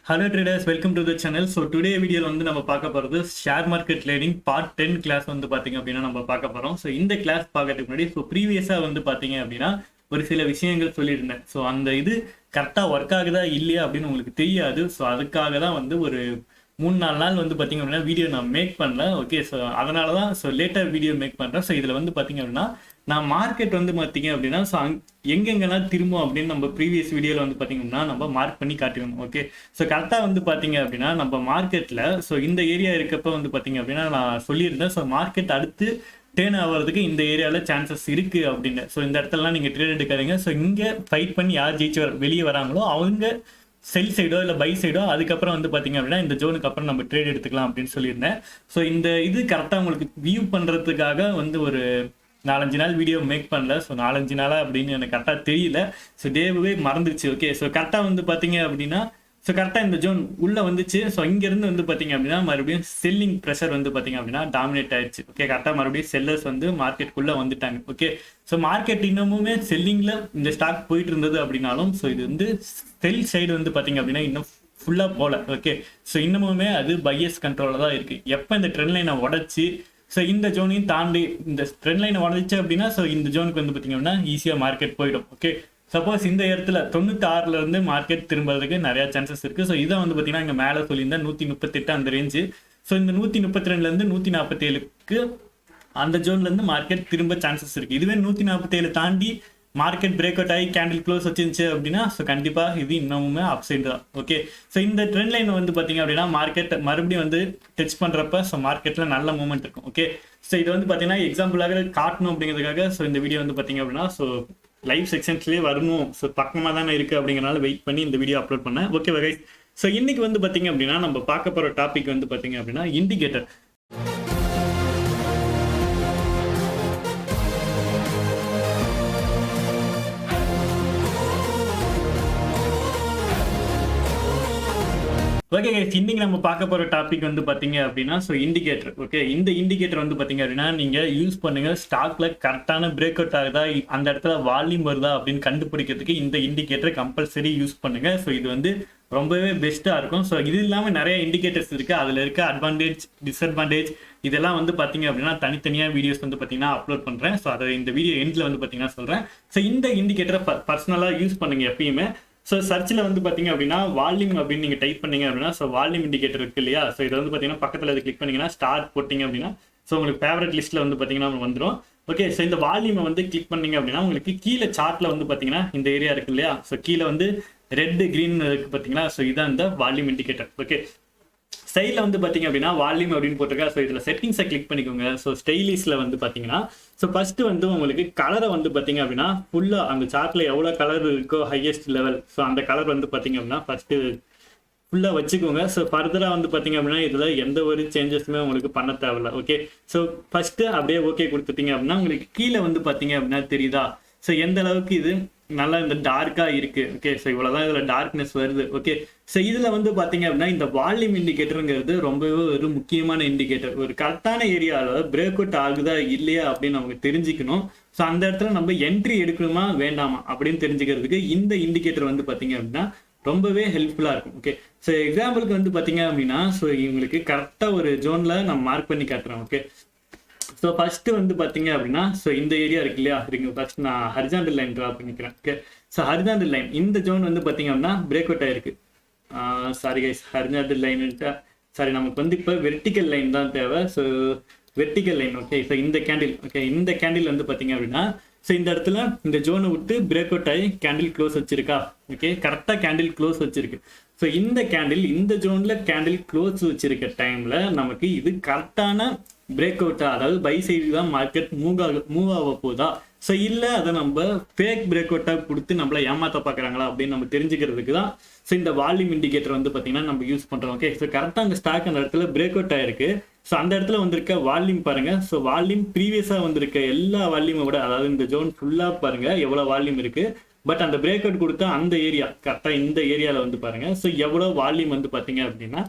Hello traders, welcome to the channel. So today video வந்து நம்ம பார்க்க போறது share market trading part 10 class வந்து பாத்தீங்க அப்படின்னா நம்ம பார்க்க போறோம். ஸோ இந்த கிளாஸ் பார்க்கறதுக்கு முன்னாடி ப்ரீவியஸா வந்து பாத்தீங்க அப்படின்னா ஒரு சில விஷயங்கள் சொல்லியிருந்தேன். ஸோ அந்த இது கரெக்டா ஒர்க் ஆகுதா இல்லையா அப்படின்னு உங்களுக்கு தெரியாது. ஸோ அதுக்காக தான் வந்து ஒரு 3-4 நாள் வந்து பாத்தீங்க அப்படின்னா வீடியோ நான் மேக் பண்ணல. ஓகே, ஸோ அதனால தான் லேட்டர் வீடியோ மேக் பண்றேன். ஸோ இதுல வந்து பாத்தீங்க அப்படின்னா நான் மார்க்கெட் வந்து பார்த்தீங்க அப்படின்னா ஸோ எங்கெங்கெல்லாம் திரும்பும் அப்படின்னு நம்ம ப்ரீவியஸ் வீடியோவில் வந்து பார்த்தீங்கன்னா நம்ம மார்க் பண்ணி காட்டிடணும். ஓகே, ஸோ கரெக்டாக வந்து பார்த்தீங்க அப்படின்னா நம்ம மார்க்கெட்டில் ஸோ இந்த ஏரியா இருக்கப்போ வந்து பார்த்தீங்க அப்படின்னா நான் சொல்லியிருந்தேன். ஸோ மார்க்கெட் அடுத்து டேர்ன் ஆகிறதுக்கு இந்த ஏரியாவில் சான்சஸ் இருக்குது அப்படின்னு. ஸோ இந்த இடத்துலலாம் நீங்கள் ட்ரேட் எடுக்காதீங்க. ஸோ இங்கே ஃபைட் பண்ணி யார் ஜெயிச்சு வெளியே வராங்களோ அவங்க செல் சைடோ இல்லை பை சைடோ அதுக்கப்புறம் வந்து பார்த்தீங்க அப்படின்னா இந்த ஜோனுக்கு அப்புறம் நம்ம ட்ரேட் எடுத்துக்கலாம் அப்படின்னு சொல்லியிருந்தேன். ஸோ இந்த இது கரெக்டாக உங்களுக்கு வியூ பண்ணுறதுக்காக வந்து ஒரு 4-5 நாள் வீடியோ மேக் பண்ணல. ஸோ 4-5 நாளா அப்படின்னு எனக்கு கரெக்டாக தெரியல. ஸோ டேவே மறந்துச்சு. ஓகே, ஸோ கரெக்டாக வந்து பார்த்தீங்க அப்படின்னா ஸோ கரெக்டாக இந்த ஜோன் உள்ளே வந்துச்சு. ஸோ இங்கேருந்து வந்து பார்த்தீங்க அப்படின்னா மறுபடியும் செல்லிங் ப்ரெஷர் வந்து பார்த்தீங்க அப்படின்னா டாமினேட் ஆயிடுச்சு. ஓகே, கரெக்டாக மறுபடியும் செல்லர்ஸ் வந்து மார்க்கெட்டுக்குள்ளே வந்துட்டாங்க. ஓகே, ஸோ மார்க்கெட் இன்னமுமே செல்லிங்கில் இந்த ஸ்டாக் போயிட்டு இருந்தது அப்படின்னாலும் ஸோ இது வந்து செல் சைடு வந்து பார்த்தீங்க அப்படின்னா இன்னும் ஃபுல்லாக போகல. ஓகே, ஸோ இன்னமுமே அது பையஸ் கண்ட்ரோலில் தான் இருக்குது. எப்போ இந்த ட்ரெண்ட் லைனை உடச்சி ஸோ இந்த ஜோனையும் தாண்டி இந்த ட்ரெண்ட் லைனை உடஞ்சிச்சு அப்படின்னா ஸோ இந்த ஜோனுக்கு வந்து பார்த்தீங்கன்னா ஈஸியாக மார்க்கெட் போயிடும். ஓகே, சப்போஸ் இந்த இடத்துல 96 இருந்து மார்க்கெட் திரும்புறதுக்கு நிறைய சான்சஸ் இருக்குது. ஸோ இதை வந்து பார்த்தீங்கன்னா இங்கே மேலே சொல்லியிருந்தேன் 138 அந்த ரேஞ்சு. ஸோ இந்த 132லேருந்து 147க்கு அந்த ஜோன்லேருந்து மார்க்கெட் திரும்ப சான்சஸ் இருக்குது. இதுவே 147 தாண்டி மார்க்கெட் பிரேக் அவுட் ஆகி கேண்டில் க்ளோஸ் வச்சிருந்துச்சு அப்படின்னா ஸோ கண்டிப்பாக இது இன்னமுமே அப் சைடு தான். ஓகே, ஸோ இந்த ட்ரெண்ட் லைன் வந்து பார்த்தீங்க அப்படின்னா மார்க்கெட் மறுபடியும் வந்து டச் பண்ணுறப்ப ஸோ மார்க்கெட்டில் நல்ல மூவ்மெண்ட் இருக்கும். ஓகே, ஸோ இது வந்து பார்த்தீங்கன்னா எக்ஸாம்பிளாக காட்டணும் அப்படிங்கிறதுக்காக ஸோ இந்த வீடியோ வந்து பார்த்தீங்க அப்படின்னா ஸோ லைவ் செக்ஷன்ஸ்லேயே வரணும். ஸோ பக்கமாக தானே இருக்குது அப்படிங்கிறனால வெயிட் பண்ணி இந்த வீடியோ அப்லோட் பண்ணேன். ஓகே கைஸ், ஸோ இன்னைக்கு வந்து பார்த்தீங்க அப்படின்னா நம்ம பார்க்க போகிற டாபிக் வந்து பார்த்தீங்க அப்படின்னா இண்டிகேட்டர். ஓகே கைஸ், இன்னைக்கு நம்ம பார்க்க போற டாபிக் வந்து பாத்தீங்க அப்படின்னா ஸோ இண்டிகேட்டர். ஓகே, இந்த இண்டிகேட்டர் வந்து பாத்தீங்க அப்படின்னா நீங்க யூஸ் பண்ணுங்க ஸ்டாக்ல கரெக்டான பிரேக் அவுட் ஆகுதா, அந்த இடத்துல வால்யூம் வருதா அப்படின்னு கண்டுபிடிக்கிறதுக்கு இந்த இண்டிகேட்டர் கம்பல்சரி யூஸ் பண்ணுங்க. ஸோ இது வந்து ரொம்பவே பெஸ்ட்டாக இருக்கும். ஸோ இது இல்லாமல் நிறைய இண்டிகேட்டர்ஸ் இருக்குது. அதில் இருக்க அட்வான்டேஜ் டிஸ்அட்வான்டேஜ் இதெல்லாம் வந்து பார்த்தீங்க அப்படின்னா தனித்தனியாக வீடியோஸ் வந்து பார்த்தீங்கன்னா அப்லோட் பண்ணுறேன். ஸோ அதை இந்த வீடியோ எண்டில் வந்து பார்த்தீங்கன்னா சொல்கிறேன். ஸோ இந்த இண்டிகேட்டரை பர்சனலாக யூஸ் பண்ணுங்க எப்பயுமே. ஸோ சர்ச்சில் வந்து பார்த்தீங்க அப்படின்னா வால்யூம் அப்படின்னு நீங்கள் டைப் பண்ணீங்க அப்படின்னா ஸோ வால்யூம் இண்டிகேட்டர் இருக்கு இல்லையா. ஸோ இதை வந்து பார்த்தீங்கன்னா பக்கத்தில் இது கிளிக் பண்ணீங்கன்னா ஸ்டார்ட் போட்டிங்க அப்படின்னா ஸோ உங்களுக்கு ஃபேவரட் லிஸ்ட்டில் வந்து பார்த்தீங்கன்னா வந்துடும். ஓகே, ஸோ இந்த வால்யூமை வந்து கிளிக் பண்ணீங்க அப்படின்னா உங்களுக்கு கீழே சார்ட்டில் வந்து பார்த்தீங்கன்னா இந்த ஏரியா இருக்கு இல்லையா. ஸோ கீழே வந்து ரெட் கிரீன் இருக்கு பார்த்தீங்களா. ஸோ இதான் இந்த வால்யூம் இண்டிகேட்டர். ஓகே, ஸ்டைலில் வந்து பார்த்தீங்க அப்படின்னா வால்யூம் அப்படின்னு போட்டிருக்கா. ஸோ இதில் செட்டிங்ஸை கிளிக் பண்ணிக்கோங்க. ஸோ ஸ்டைலிஸில் வந்து பார்த்தீங்கன்னா ஸோ ஃபஸ்ட்டு வந்து உங்களுக்கு கலரை வந்து பார்த்தீங்க அப்படின்னா ஃபுல்லாக அந்த சார்ட்டில் எவ்வளோ கலர் இருக்கோ ஹையஸ்ட் லெவல் ஸோ அந்த கலர் வந்து பார்த்தீங்க அப்படின்னா ஃபஸ்ட்டு ஃபுல்லாக வச்சுக்கோங்க. ஸோ ஃபர்தராக வந்து பார்த்தீங்க அப்படின்னா இதில் எந்த ஒரு சேஞ்சஸுமே உங்களுக்கு பண்ண தேவையில்ல. ஓகே, ஸோ ஃபஸ்ட்டு அப்படியே ஓகே கொடுத்துட்டீங்க அப்படின்னா உங்களுக்கு கீழே வந்து பார்த்தீங்க அப்படின்னா தெரியுதா ஸோ எந்த அளவுக்கு இது நல்லா இந்த டார்க்காக இருக்குது. ஓகே, ஸோ இவ்வளோதான் இதில் டார்க்னஸ் வருது. ஓகே, ஸோ இதில் வந்து பார்த்தீங்க அப்படின்னா இந்த வால்யூம் இண்டிகேட்டருங்கிறது ரொம்பவே ஒரு முக்கியமான இண்டிகேட்டர். ஒரு கரெக்டான ஏரியாவில் பிரேக் அவுட் ஆகுதா இல்லையா அப்படின்னு நமக்கு தெரிஞ்சுக்கணும். ஸோ அந்த இடத்துல நம்ம என்ட்ரி எடுக்கணுமா வேண்டாமா அப்படின்னு தெரிஞ்சுக்கிறதுக்கு இந்த இண்டிகேட்டர் வந்து பார்த்தீங்க அப்படின்னா ரொம்பவே ஹெல்ப்ஃபுல்லாக இருக்கும். ஓகே, ஸோ எக்ஸாம்பிளுக்கு வந்து பார்த்தீங்க அப்படின்னா ஸோ இவங்களுக்கு கரெக்டாக ஒரு ஜோனில் நான் மார்க் பண்ணி காட்டுறேன். ஓகே, ஸோ ஃபஸ்ட்டு வந்து பார்த்தீங்க அப்படின்னா ஸோ இந்த ஏரியா இருக்கு இல்லையா. இருங்க ஃபர்ஸ்ட் நான் ஹரிசாண்டல் லைன் ட்ரா பண்ணிக்கிறேன். ஓகே, ஸோ ஹரிசாண்டல் லைன் இந்த ஜோன் வந்து பார்த்தீங்க அப்படின்னா பிரேக் அவுட் ஆயிருக்கு. சாரி கைஸ், ஹரிசாண்டல் லைன்ட்டா சாரி நமக்கு வந்து இப்போ வெர்டிக்கல் லைன் தான் தேவை. So vertical line. Okay, so இந்த கேண்டில். ஓகே, இந்த கேண்டில் வந்து பார்த்தீங்க அப்படின்னா ஸோ இந்த இடத்துல இந்த ஜோனை விட்டு பிரேக் அவுட் ஆகி கேண்டில் க்ளோஸ் வச்சிருக்கா. ஓகே, கரெக்டாக கேண்டில் க்ளோஸ் வச்சிருக்கு. ஸோ இந்த கேண்டில் இந்த ஜோனில் கேண்டில் க்ளோஸ் வச்சிருக்க டைமில் நமக்கு இது கரெக்டான பிரேக் அவுட்டா, அதாவது பை சைடு தான் மார்க்கெட் மூவ் ஆக போதா ஸோ இல்லை அதை நம்ம ஃபேக் பிரேக் அவுட்டாக கொடுத்து நம்மளை ஏமாற்ற பார்க்குறாங்களா அப்படின்னு நம்ம தெரிஞ்சுக்கிறதுக்கு தான் ஸோ இந்த வால்யூம் இண்டிகேட்டர் வந்து பார்த்தீங்கன்னா நம்ம யூஸ் பண்ணுறோம். ஓகே, ஸோ கரெக்டாக அந்த ஸ்டாக் அந்த இடத்துல பிரேக் அவுட் ஆயிருக்கு. ஸோ அந்த இடத்துல வந்திருக்க வால்யூம் பாருங்கள். ஸோ வால்யூம் ப்ரீவியஸாக வந்திருக்க எல்லா வால்யூமை விட அதாவது இந்த ஜோன் ஃபுல்லாக பாருங்கள் எவ்வளோ வால்யூம் இருக்குது. பட் அந்த பிரேக் அவுட் கொடுத்தா அந்த ஏரியா கரெக்டாக இந்த ஏரியாவில் வந்து பாருங்கள் ஸோ எவ்வளோ வால்யூம் வந்து பார்த்தீங்க அப்படின்னா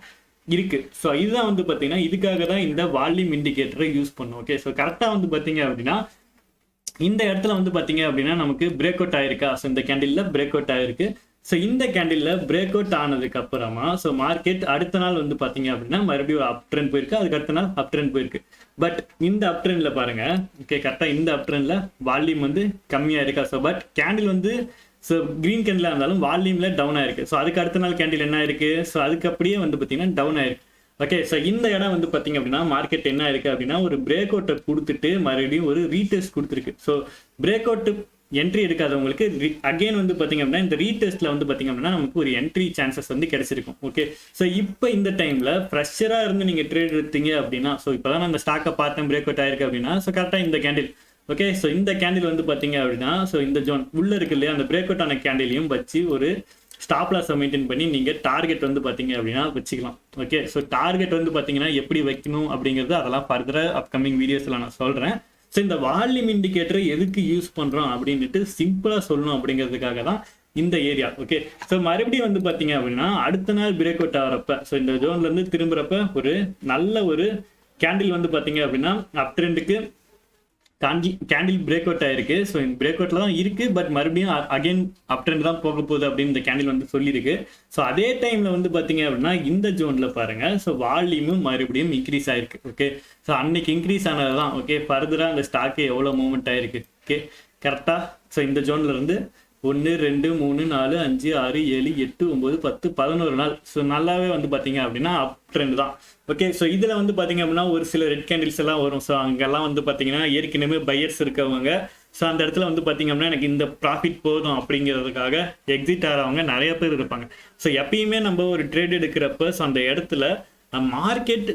இருக்கு. ஸோ இதுதான் வந்து பார்த்தீங்கன்னா இதுக்காக தான் இந்த வால்யூம் இண்டிகேட்டரை யூஸ் பண்ணும். ஓகே, ஸோ கரெக்டாக வந்து பார்த்தீங்க அப்படின்னா இந்த இடத்துல வந்து பார்த்தீங்க அப்படின்னா நமக்கு பிரேக் அவுட் ஆயிருக்கா. ஸோ இந்த கேண்டில் பிரேக் அவுட் ஆயிருக்கு. ஸோ இந்த கேண்டில்ல பிரேக் அவுட் ஆனதுக்கு அப்புறமா ஸோ மார்க்கெட் அடுத்த நாள் வந்து பாத்தீங்க அப்படின்னா மறுபடியும் ஒரு அப் ட்ரெண்ட் போயிருக்கு, அதுக்கு அடுத்த நாள் அப் ட்ரெண்ட் போயிருக்கு. பட் இந்த அப் ட்ரெண்ட்ல பாருங்க, ஓகே கரெக்டா இந்த அப் ட்ரெண்ட்ல வால்யூம் வந்து கம்மியா இருக்கா. ஸோ பட் கேண்டில் வந்து ஸோ கிரீன் கேண்டில் இருந்தாலும் வால்யூம்ல டவுன் ஆயிருக்கு. ஸோ அதுக்கு அடுத்த நாள் கேண்டில் என்ன ஆயிருக்கு, ஸோ அதுக்கு அப்படியே வந்து பாத்தீங்கன்னா டவுன் ஆயிருக்கு. ஓகே, ஸோ இந்த இடம் வந்து பாத்தீங்க அப்படின்னா மார்க்கெட் என்ன இருக்கு அப்படின்னா ஒரு பிரேக் அவுட்டை கொடுத்துட்டு மறுபடியும் ஒரு ரீடெஸ்ட் கொடுத்துருக்கு. ஸோ பிரேக் அவுட் என்ட்ரி எடுக்காதவங்களுக்கு அகைன் வந்து பாத்தீங்க அப்படின்னா இந்த ரீடெஸ்ட்ல வந்து பாத்தீங்க அப்படின்னா நமக்கு ஒரு என்ட்ரி சான்சஸ் வந்து கிடைச்சிருக்கும். ஓகே, ஸோ இப்போ இந்த டைம்ல ஃப்ரெஷரா இருந்து நீங்க ட்ரேட் எடுத்தீங்க அப்படின்னா, ஸோ இப்போதான் அந்த ஸ்டாக்கை பார்த்தேன் பிரேக் அவுட் ஆயிருக்கு அப்படின்னா, ஸோ கரெக்டா இந்த கேண்டில், ஓகே ஸோ இந்த கேண்டில் வந்து பாத்தீங்க அப்படின்னா ஸோ இந்த ஜோன் உள்ள இருக்கு இல்லையா, அந்த பிரேக் அவுட் ஆன கேண்டிலையும் வச்சு ஒரு ஸ்டாப் லாஸை மெயின்டைன் பண்ணி நீங்க டார்கெட் வந்து பாத்தீங்க அப்படின்னா வச்சுக்கலாம். ஓகே, ஸோ டார்கெட் வந்து பாத்தீங்கன்னா எப்படி வைக்கணும் அப்படிங்கிறது அதெல்லாம் ஃபர்தரா அப்கமிங் வீடியோஸ்ல நான் சொல்றேன். ஸோ இந்த வால்யூம் இண்டிகேட்டர் எதுக்கு யூஸ் பண்றோம் அப்படின்ட்டு சிம்பிளா சொல்லணும் அப்படிங்கிறதுக்காக தான் இந்த ஏரியா. ஓகே, ஸோ மறுபடியும் வந்து பாத்தீங்க அப்படின்னா அடுத்த நாள் பிரேக் அவுட் ஆகிறப்ப ஸோ இந்த ஜோன்ல இருந்து திரும்புறப்ப ஒரு நல்ல ஒரு கேண்டில் வந்து பாத்தீங்க அப்படின்னா அப் ட்ரெண்டுக்கு கேண்டில் பிரேக் அவுட் ஆயிருக்கு. ஸோ இந்த பிரேக் அவுட்ல தான் இருக்கு, பட் மறுபடியும் அகைன் அப் ட்ரெண்ட் தான் போக போகுது அப்படின்னு இந்த கேண்டில் வந்து சொல்லியிருக்கு. ஸோ அதே டைம்ல வந்து பாத்தீங்க அப்படின்னா இந்த ஜோன்ல பாருங்க, ஸோ வால்யூமும் மறுபடியும் இன்க்ரீஸ் ஆயிருக்கு. ஓகே, ஸோ அன்னைக்கு இன்க்ரீஸ் ஆனது தான். ஓகே, ஃபர்தரா அந்த ஸ்டாக்கு எவ்வளவு மூவ்மெண்ட் ஆயிருக்கு. ஓகே கரெக்டா, ஸோ இந்த ஜோன்ல இருந்து 1 2 3 4 5 6 7 8 9 10 11 நாள் ஸோ நல்லாவே வந்து பாத்தீங்க அப்படின்னா அப் ட்ரெண்ட் தான். ஓகே, ஸோ இதுல வந்து பாத்தீங்க அப்படின்னா ஒரு சில ரெட் கேண்டில்ஸ் எல்லாம் வரும். ஸோ அங்கெல்லாம் வந்து பாத்தீங்கன்னா ஏற்கனவே பையர்ஸ் இருக்கவங்க ஸோ அந்த இடத்துல வந்து பாத்தீங்க அப்படின்னா எனக்கு இந்த ப்ராஃபிட் போதும் அப்படிங்கிறதுக்காக எக்ஸிட் ஆகிறவங்க நிறைய பேர் இருப்பாங்க. ஸோ எப்பயுமே நம்ம ஒரு ட்ரேட் எடுக்கிறப்ப ஸோ அந்த இடத்துல மார்க்கெட்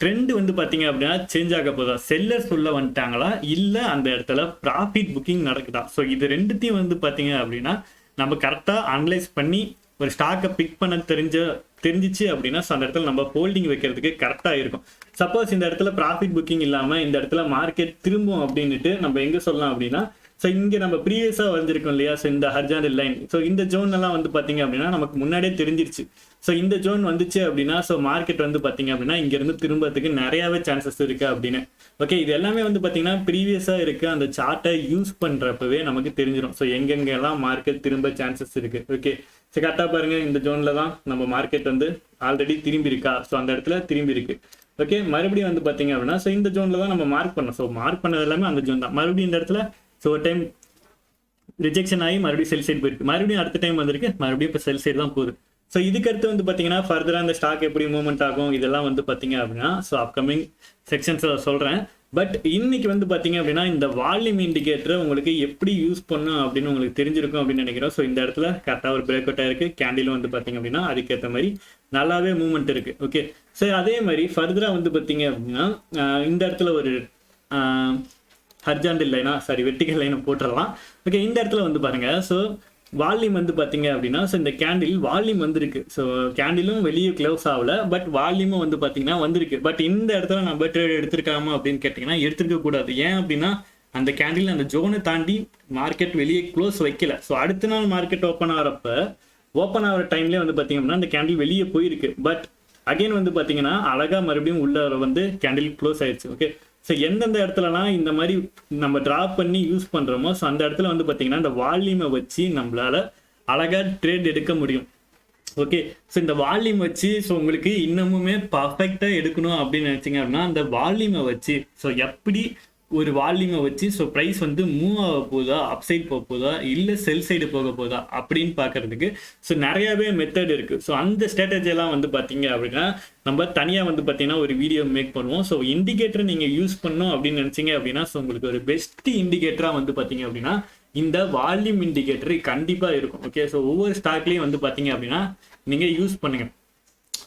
ட்ரெண்ட் வந்து பாத்தீங்க அப்படின்னா சேஞ்ச் ஆக போதா, செல்லர்ஸ் உள்ள வந்துட்டாங்களா இல்ல அந்த இடத்துல ப்ராஃபிட் புக்கிங் நடக்குதா. ஸோ இது ரெண்டுத்தையும் வந்து பாத்தீங்க அப்படின்னா நம்ம கரெக்டா அனலைஸ் பண்ணி ஒரு ஸ்டாக்கை பிக் பண்ண தெரிஞ்சிச்சு அப்படின்னா அந்த இடத்துல நம்ம ஹோல்டிங் வைக்கிறதுக்கு கரெக்டா இருக்கும். சப்போஸ் இந்த இடத்துல ப்ராஃபிட் புக்கிங் இல்லாம இந்த இடத்துல மார்க்கெட் திரும்பும் அப்படின்ட்டு நம்ம எங்க சொல்லலாம் அப்படின்னா ஸோ இங்க நம்ம ப்ரீவியஸா வந்திருக்கோம் இல்லையா, ஸோ இந்த ஹரிசாண்டல் லைன், ஸோ இந்த ஜோன் எல்லாம் வந்து பாத்தீங்க அப்படின்னா நமக்கு முன்னாடியே தெரிஞ்சிருச்சு. ஸோ இந்த ஜோன் வந்துச்சு அப்படின்னா ஸோ மார்க்கெட் வந்து பாத்தீங்க அப்படின்னா இங்க இருந்து திரும்பறதுக்கு நிறையவே சான்சஸ் இருக்கு அப்படின்னு. ஓகே, இது எல்லாமே வந்து பாத்தீங்கன்னா ப்ரீவியஸா இருக்கு அந்த சார்ட்டை யூஸ் பண்றப்பவே நமக்கு தெரிஞ்சிடும். ஸோ எங்கெங்கெல்லாம் மார்க்கெட் திரும்ப சான்சஸ் இருக்கு. ஓகே, ஸோ கரெக்டா பாருங்க இந்த ஜோன்ல தான் நம்ம மார்க்கெட் வந்து ஆல்ரெடி திரும்பி இருக்கா, ஸோ அந்த இடத்துல திரும்பி இருக்கு. ஓகே, மறுபடியும் வந்து பாத்தீங்க அப்படின்னா ஸோ இந்த ஜோன்ல தான் நம்ம மார்க் பண்ணோம். ஸோ மார்க் பண்ணது எல்லாமே அந்த ஜோன் தான். மறுபடியும் இந்த இடத்துல ஸோ ஒரு டைம் ரிஜெக்ஷன் ஆகி மறுபடியும் செல் சைடு போயிருக்கு, மறுபடியும் அடுத்த டைம் வந்திருக்கு, மறுபடியும் இப்போ செல் சைடு தான் போகுது. ஸோ இதுக்கு அடுத்து வந்து பார்த்தீங்கன்னா ஃபர்தரா அந்த ஸ்டாக் எப்படி மூவ்மெண்ட் ஆகும் இதெல்லாம் வந்து பார்த்தீங்க அப்படின்னா ஸோ அப்கமிங் செக்ஷன்ஸில் சொல்கிறேன். பட் இன்னைக்கு வந்து பார்த்தீங்க அப்படின்னா இந்த வால்யூம் இண்டிகேட்டரை உங்களுக்கு எப்படி யூஸ் பண்ணும் அப்படின்னு உங்களுக்கு தெரிஞ்சிருக்கும் அப்படின்னு நினைக்கிறோம். ஸோ இந்த இடத்துல கரெக்டாக ஒரு பிரேக் அவுட் ஆயிருக்கு, கேண்டிலும் வந்து பார்த்தீங்க அப்படின்னா அதுக்கேற்ற மாதிரி நல்லாவே மூவ்மெண்ட் இருக்கு. ஓகே, ஸோ அதே மாதிரி ஃபர்தரா வந்து பார்த்தீங்க அப்படின்னா இந்த இடத்துல ஒரு ஹரிசாண்டல் லைனா சாரி வெர்டிகல் லைனை போட்டுடலாம். ஓகே, இந்த இடத்துல வந்து பாருங்க ஸோ வால்யூம் வந்து பாத்தீங்க அப்படின்னா ஸோ இந்த கேண்டில் வால்யூம் வந்திருக்கு. ஸோ கேண்டிலும் வெளியே க்ளோஸ் ஆகல, பட் வால்யூமும் வந்து பாத்தீங்கன்னா வந்திருக்கு. பட் இந்த இடத்துல நம்ம ட்ரேட் எடுத்திருக்காம அப்படின்னு கேட்டீங்கன்னா எடுத்திருக்க கூடாது. ஏன் அப்படின்னா அந்த கேண்டில் அந்த ஜோனை தாண்டி மார்க்கெட் வெளியே க்ளோஸ் வைக்கல. ஸோ அடுத்த நாள் மார்க்கெட் ஓப்பன் ஆகிற டைம்லேயே வந்து பாத்தீங்க அப்படின்னா அந்த கேண்டில் வெளியே போயிருக்கு. பட் அகைன் வந்து பாத்தீங்கன்னா அழகா மறுபடியும் உள்ள வந்து கேண்டில் க்ளோஸ் ஆயிடுச்சு. ஓகே, ஸோ எந்தெந்த இடத்துலலாம் இந்த மாதிரி நம்ம ட்ராப் பண்ணி யூஸ் பண்ணுறோமோ ஸோ அந்த இடத்துல வந்து பார்த்தீங்கன்னா இந்த வால்யூமை வச்சு நம்மளால அழகாக ட்ரேட் எடுக்க முடியும். ஓகே, ஸோ இந்த வால்யூம் வச்சு ஸோ உங்களுக்கு இன்னமுமே பர்ஃபெக்டாக எடுக்கணும் அப்படின்னு நினச்சிங்க அப்படின்னா அந்த வால்யூமை வச்சு ஸோ எப்படி ஒரு வால்யூமை வச்சு ஸோ ப்ரைஸ் வந்து மூவ் ஆக போதா, அப் சைட் போக போதா இல்லை செல் சைடு போக போதா அப்படின்னு பார்க்கறதுக்கு ஸோ நிறையாவே மெத்தட் இருக்கு. ஸோ அந்த ஸ்ட்ராட்டஜியெல்லாம் வந்து பார்த்தீங்க அப்படின்னா நம்ம தனியாக வந்து பார்த்தீங்கன்னா ஒரு வீடியோ மேக் பண்ணுவோம். ஸோ இண்டிகேட்டர் நீங்கள் யூஸ் பண்ணணும் அப்படின்னு நினச்சிங்க அப்படின்னா ஸோ உங்களுக்கு ஒரு பெஸ்ட் இண்டிகேட்டராக வந்து பார்த்தீங்க அப்படின்னா இந்த வால்யூம் இண்டிகேட்டர் கண்டிப்பாக இருக்கும். ஓகே, ஸோ ஒவ்வொரு ஸ்டாக்லேயும் வந்து பார்த்தீங்க அப்படின்னா நீங்கள் யூஸ் பண்ணுங்க.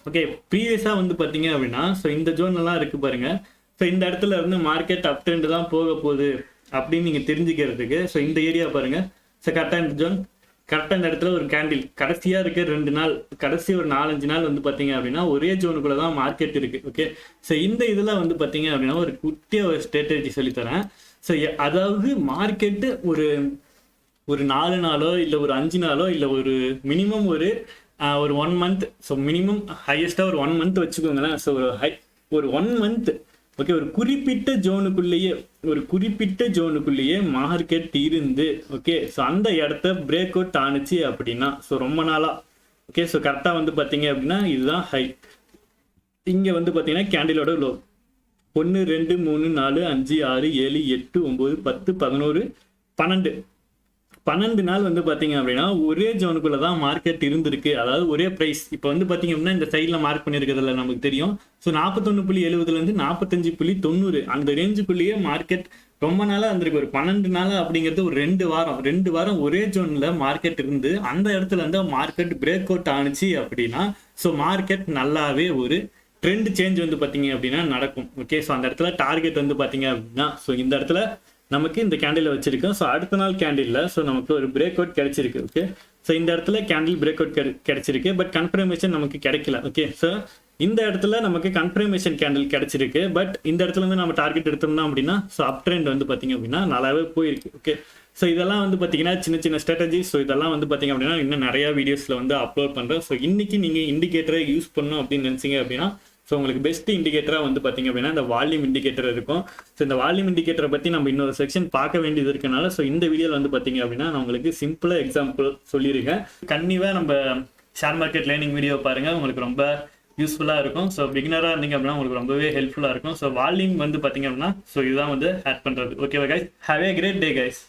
ஓகே, ப்ரீவியஸாக வந்து பார்த்தீங்க அப்படின்னா ஸோ இந்த ஜோன்லாம் இருக்கு பாருங்க. ஸோ இந்த இடத்துல இருந்து மார்க்கெட் அப் ட்ரெண்ட் தான் போக போகுது அப்படின்னு நீங்கள் தெரிஞ்சுக்கிறதுக்கு ஸோ இந்த ஏரியா பாருங்க. ஸோ கரெக்டாக இந்த ஜோன் கரெக்டாக இந்த இடத்துல ஒரு கேண்டில் கடைசியாக இருக்க 2 நாள் கடைசி ஒரு 4-5 நாள் வந்து பார்த்தீங்க அப்படின்னா ஒரே ஜோனுக்குள்ள தான் மார்க்கெட் இருக்கு. ஓகே, ஸோ இந்த இதில் வந்து பார்த்தீங்க அப்படின்னா ஒரு குட்டியாக ஒரு ஸ்ட்ராட்டஜி சொல்லித்தரேன். ஸோ அதாவது மார்க்கெட்டு ஒரு 4 நாளோ இல்லை ஒரு 5 நாளோ இல்லை ஒரு மினிமம் ஒரு 1 மந்த் ஸோ மினிமம் ஹையஸ்ட்டாக ஒரு 1 மந்த் வச்சுக்கோங்களேன். ஸோ ஒரு 1 மந்த் ஓகே, ஒரு குறிப்பிட்ட ஜோனுக்குள்ளேயே மார்க்கெட் இருந்து, ஓகே, ஸோ அந்த இடத்த பிரேக் அவுட் ஆணுச்சு அப்படின்னா, ஸோ ரொம்ப நாளா, ஓகே, ஸோ கரெக்டாக வந்து பார்த்தீங்க அப்படின்னா இதுதான் ஹை. இங்கே வந்து பார்த்தீங்கன்னா கேண்டிலோட லோ 1 2 3 4 5 6 7 8 9 10 11 12 நாள் வந்து பார்த்தீங்க அப்படின்னா ஒரே ஜோனுக்குள்ள தான் மார்க்கெட் இருந்திருக்கு. அதாவது ஒரே ப்ரைஸ். இப்போ வந்து பார்த்தீங்க அப்படின்னா இந்த சைடில் மார்க் பண்ணியிருக்கிறதுல நமக்கு தெரியும். ஸோ 41.70 45.90 அந்த ரேஞ்சுக்குள்ளேயே மார்க்கெட் ரொம்ப நாளாக இருந்திருக்கு. ஒரு 12 நாள் அப்படிங்கிறது ஒரு 2 வாரம் ஒரே ஜோனில் மார்க்கெட் இருந்து அந்த இடத்துல இருந்து மார்க்கெட் பிரேக் அவுட் ஆணுச்சு அப்படின்னா, ஸோ மார்க்கெட் நல்லாவே ஒரு ட்ரெண்ட் சேஞ்ச் வந்து பார்த்தீங்க அப்படின்னா நடக்கும். ஓகே, ஸோ அந்த இடத்துல டார்கெட் வந்து பார்த்தீங்க அப்படின்னா, ஸோ இந்த இடத்துல நமக்கு இந்த கேண்டில் வச்சிருக்கோம். ஸோ அடுத்த நாள் கேண்டில் ஸோ நமக்கு ஒரு பிரேக் அவுட் கிடைச்சிருக்கு. ஓகே, ஸோ இந்த இடத்துல கேண்டில் பிரேக் அவுட் கிடைச்சிருக்கு. பட் கன்ஃபர்மேஷன் நமக்கு கிடைக்கல. ஓகே, ஸோ இந்த இடத்துல நமக்கு கன்ஃபர்மேஷன் கேண்டில் கிடைச்சிருக்கு. பட் இந்த இடத்துல இருந்து நம்ம டார்கெட் எடுத்தோம்னா அப்படின்னா, ஸோ அப் ட்ரெண்ட் வந்து பார்த்தீங்க அப்படின்னா நல்லாவே போயிருக்கு. ஓகே, ஸோ இதெல்லாம் வந்து பார்த்தீங்கன்னா சின்ன ஸ்ட்ராட்டஜி. ஸோ இதெல்லாம் வந்து பார்த்தீங்க அப்படின்னா இன்னும் நிறைய வீடியோஸில் வந்து அப்லோட் பண்ணுறேன். ஸோ இன்னைக்கு நீங்கள் இண்டிகேட்டரை யூஸ் பண்ணணும் அப்படின்னு நினச்சிங்க அப்படின்னா, ஸோ உங்களுக்கு பெஸ்ட் இண்டிகேட்டராக வந்து பார்த்தீங்க அப்படின்னா இந்த வால்யூம் இண்டிகேட்டர் இருக்கும். ஸோ இந்த வால்யூம் இண்டிகேட்டரை பற்றி நம்ம இன்னொரு செக்ஷன் பார்க்க வேண்டியது இருக்கனால, ஸோ இந்த வீடியோவில் வந்து பார்த்தீங்க அப்படின்னா நான் உங்களுக்கு சிம்பிளாக எக்ஸாம்பிள் சொல்லியிருக்கேன். கண்டிப்பாக நம்ம ஷேர் மார்க்கெட் லேர்னிங் வீடியோ பாருங்கள், உங்களுக்கு ரொம்ப யூஸ்ஃபுல்லாக இருக்கும். ஸோ பிகினராக இருந்தீங்க அப்படின்னா உங்களுக்கு ரொம்பவே ஹெல்ப்ஃபுல்லாக இருக்கும். ஸோ வால்யூம் வந்து பார்த்தீங்க அப்படின்னா ஸோ இதுதான் வந்து ஆட் பண்ணுறது. ஓகேவா guys, have a great day guys.